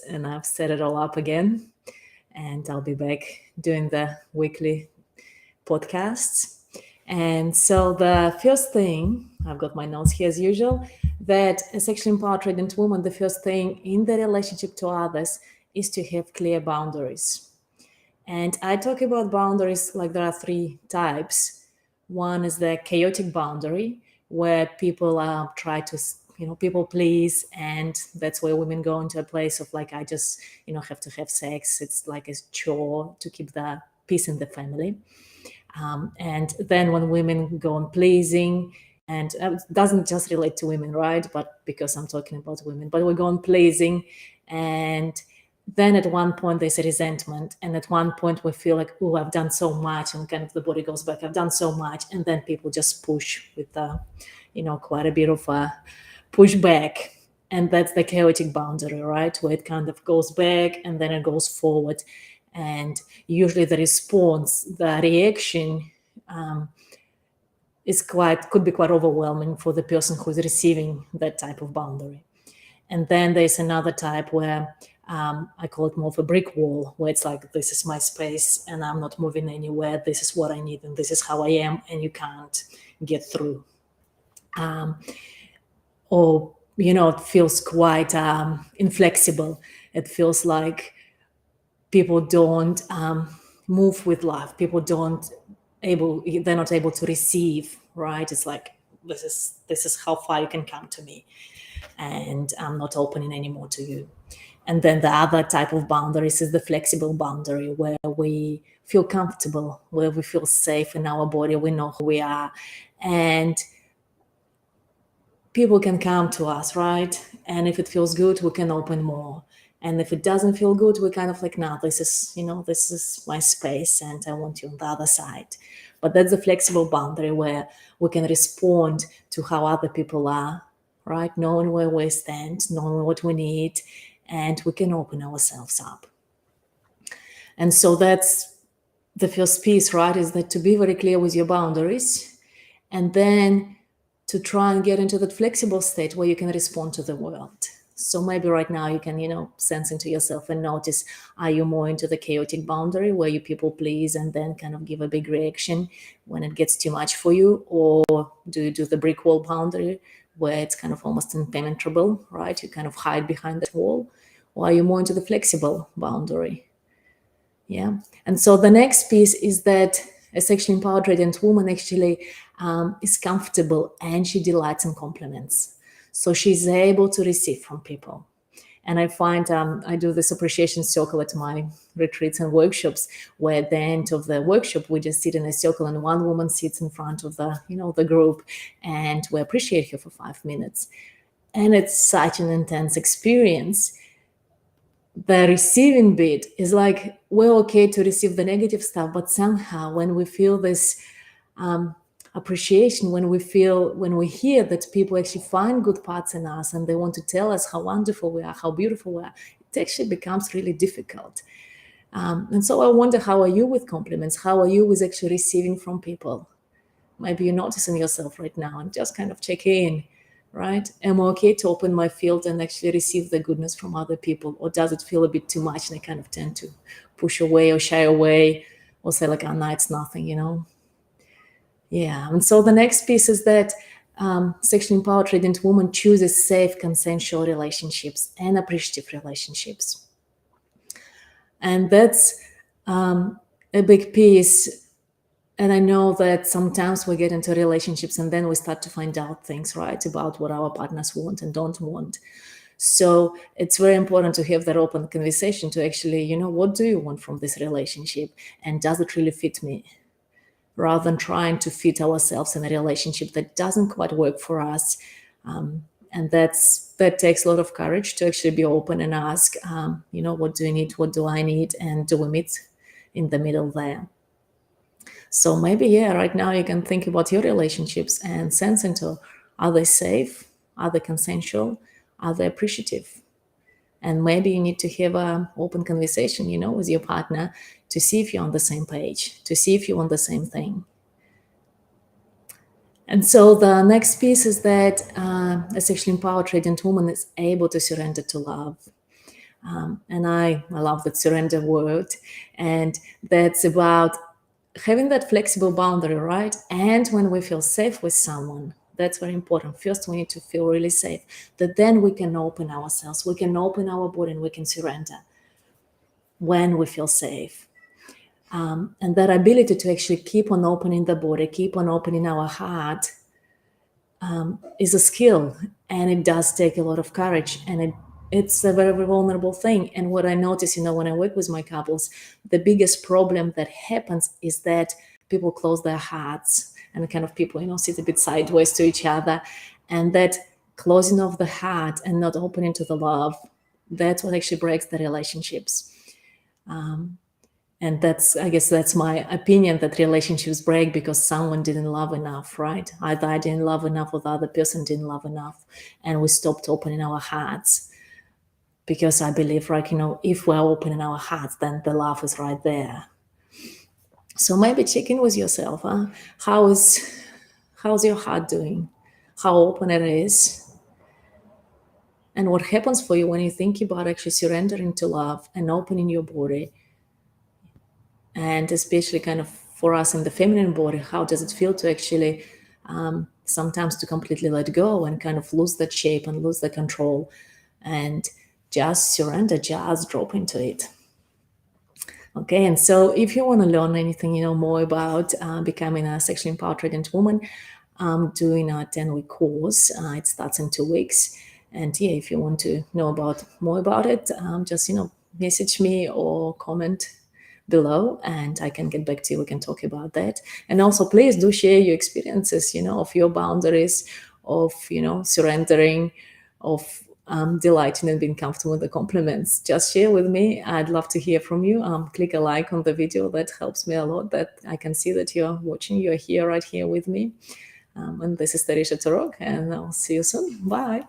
and I've set it all up again. And I'll be back doing the weekly podcasts. And so the first thing, I've got my notes here as usual, that a sexually empowered radiant woman, the first thing in the relationship to others is to have clear boundaries. And I talk about boundaries like there are three types. One is the chaotic boundary, where people try to, people please, and that's where women go into a place of like, I just, have to have sex. It's like a chore to keep the peace in the family. And then when women go on pleasing, and it doesn't just relate to women, right? But because I'm talking about women, but we go on pleasing, and then at one point there's a resentment, and at one point we feel like, oh, I've done so much, and kind of the body goes back, I've done so much, and then people just push with quite a bit of a pushback. And that's the chaotic boundary, right? Where it kind of goes back and then it goes forward. And usually the response, the reaction could be quite overwhelming for the person who's receiving that type of boundary. And then there's another type where I call it more of a brick wall, where it's like, this is my space and I'm not moving anywhere. This is what I need and this is how I am, and you can't get through. Or, it feels quite inflexible. It feels like people don't move with love. People they're not able to receive, right? It's like, this is how far you can come to me, and I'm not opening anymore to you. And then the other type of boundaries is the flexible boundary, where we feel comfortable, where we feel safe in our body, we know who we are, and people can come to us, right? And if it feels good, we can open more. And if it doesn't feel good, we're kind of like, no, this is my space and I want you on the other side. But that's a flexible boundary where we can respond to how other people are, right? Knowing where we stand, knowing what we need, and we can open ourselves up. And so that's the first piece, right? Is that to be very clear with your boundaries, and then to try and get into that flexible state where you can respond to the world. So maybe right now you can, sense into yourself and notice, are you more into the chaotic boundary where you people please and then kind of give a big reaction when it gets too much for you? Or do you do the brick wall boundary where it's kind of almost impenetrable, right? You kind of hide behind that wall. Or are you more into the flexible boundary? Yeah. And so the next piece is that a sexually empowered radiant woman actually is comfortable and she delights in compliments. So she's able to receive from people. And I find I do this appreciation circle at my retreats and workshops, where at the end of the workshop, we just sit in a circle and one woman sits in front of the group, and we appreciate her for 5 minutes. And it's such an intense experience. The receiving bit is like, we're okay to receive the negative stuff, but somehow when we feel this appreciation, when we hear that people actually find good parts in us and they want to tell us how wonderful we are, how beautiful we are, it actually becomes really difficult. And so I wonder, how are you with compliments? How are you with actually receiving from people? Maybe you're noticing yourself right now and just kind of check in. Right? Am I okay to open my field and actually receive the goodness from other people? Or does it feel a bit too much and I kind of tend to push away or shy away or say like, oh, no, it's nothing, Yeah. And so the next piece is that sexually empowered radiant woman chooses safe, consensual relationships and appreciative relationships. And that's a big piece. And I know that sometimes we get into relationships and then we start to find out things, right, about what our partners want and don't want. So it's very important to have that open conversation to actually, what do you want from this relationship? And does it really fit me? Rather than trying to fit ourselves in a relationship that doesn't quite work for us. And that takes a lot of courage to actually be open and ask, what do you need? What do I need? And do we meet in the middle there? So maybe, right now you can think about your relationships and sense into, are they safe? Are they consensual? Are they appreciative? And maybe you need to have an open conversation, with your partner to see if you're on the same page, to see if you want the same thing. And so the next piece is that a sexually empowered radiant woman is able to surrender to love. And I love that surrender word. And that's about having that flexible boundary, right? And when we feel safe with someone, that's very important. First, we need to feel really safe, that then we can open ourselves, we can open our body, and we can surrender when we feel safe. And that ability to actually keep on opening the body, keep on opening our heart, is a skill, and it does take a lot of courage, and it's a very, very vulnerable thing. And what I notice, when I work with my couples, the biggest problem that happens is that people close their hearts, and kind of people, sit a bit sideways to each other, and that closing of the heart and not opening to the love, that's what actually breaks the relationships. And I guess that's my opinion, that relationships break because someone didn't love enough, right? Either I didn't love enough or the other person didn't love enough, and we stopped opening our hearts. Because I believe, right, if we're opening our hearts, then the love is right there. So maybe check in with yourself, huh? How's your heart doing? How open it is? And what happens for you when you think about actually surrendering to love and opening your body? And especially kind of for us in the feminine body, how does it feel to actually sometimes to completely let go and kind of lose that shape and lose the control and just surrender, just drop into it. Okay, and so if you want to learn anything, more about becoming a sexually empowered radiant woman, I'm doing a 10-week course. It starts in 2 weeks. And yeah, if you want to know more about it, just, message me or comment below, and I can get back to you. We can talk about that. And also, please do share your experiences, of your boundaries, of, surrendering, of delighting and being comfortable with the compliments. Just share with me. I'd love to hear from you. Click a like on the video. That helps me a lot, that I can see that you're watching, you're here, right here with me. And this is Tarisha Tarok, and I'll see you soon. Bye.